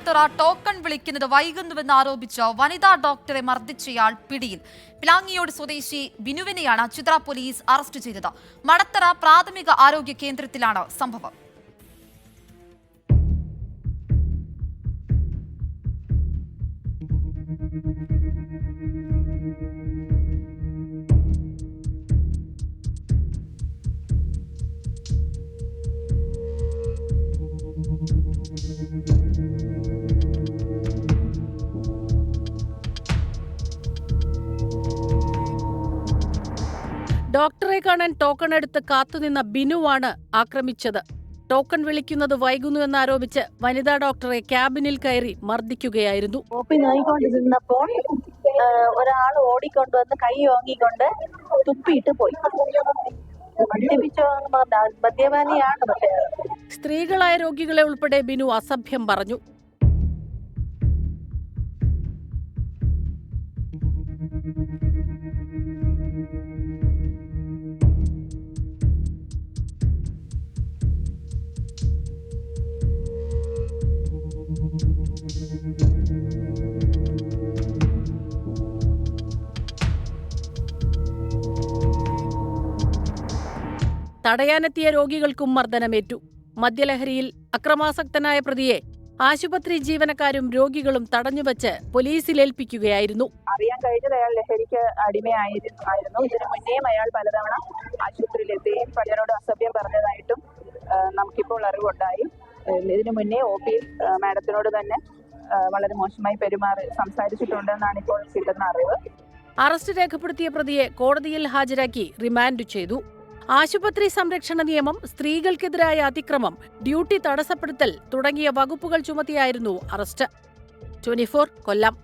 Madathara token വിളിക്കുന്നത് വൈകുന്നുവെന്ന് ആരോപിച്ച് വനിതാ ഡോക്ടറെ മർദ്ദിച്ചയാൾ പിടിയിൽ. പിലാങ്ങിയോട് സ്വദേശി ബിനുവിനെയാണ് ചിത്ര പോലീസ് അറസ്റ്റ് ചെയ്തത്. മടത്തറ പ്രാഥമിക ആരോഗ്യ കേന്ദ്രത്തിലാണ് സംഭവം. ഡോക്ടറെ കാണാൻ ടോക്കൺ എടുത്ത് കാത്തുനിന്ന ബിനുവാണ് ആക്രമിച്ചത്. ടോക്കൺ വിളിക്കുന്നത് വൈകുന്നുവെന്നാരോപിച്ച് വനിതാ ഡോക്ടറെ ക്യാബിനിൽ കയറി മർദ്ദിക്കുകയായിരുന്നു. നോക്കിക്കൊണ്ടിരുന്നപ്പോൾ ഒരാൾ ഓടിക്കൊണ്ടുവന്ന് കൈ ഓങ്ങിക്കൊണ്ട് തുപ്പിയിട്ട് പോയി. മദ്യപാനിയാണ്. പക്ഷേ സ്ത്രീകളായ രോഗികളെ ഉൾപ്പെടെ ബിനു അസഭ്യം പറഞ്ഞു. തടയാനെത്തിയ രോഗികൾക്കും മർദ്ദനമേറ്റു. മദ്യലഹരിയിൽ അക്രമാസക്തനായ പ്രതിയെ ആശുപത്രി ജീവനക്കാരും രോഗികളും തടഞ്ഞുവച്ച് പോലീസിലേൽപ്പിക്കുകയായിരുന്നു. അറിയാൻ കഴിഞ്ഞത് അയാൾ ലഹരിക്ക് അടിമയായിരുന്നു. ഇതിനു മുന്നേയും അയാൾ പലതവണ ആശുപത്രിയിലെത്തുകയും പലരോട് അസഭ്യം പറഞ്ഞതായിട്ടും നമുക്കിപ്പോൾ അറിവുണ്ടായി. ഇതിനു മുന്നേ OP മാഡത്തിനോട് തന്നെ വളരെ മോശമായി സംസാരിച്ചിട്ടുണ്ടെന്നാണ് ഇപ്പോൾ കിട്ടുന്ന അറിവ്. അറസ്റ്റ് രേഖപ്പെടുത്തിയ പ്രതിയെ കോടതിയിൽ ഹാജരാക്കി റിമാൻഡ് ചെയ്തു. ആശുപത്രി സംരക്ഷണ നിയമം, സ്ത്രീകൾക്കെതിരായ അതിക്രമം, ഡ്യൂട്ടി തടസ്സപ്പെടുത്തൽ തുടങ്ങിയ വകുപ്പുകൾ ചുമത്തിയായിരുന്നു അറസ്റ്റ്. 24 കൊല്ലം.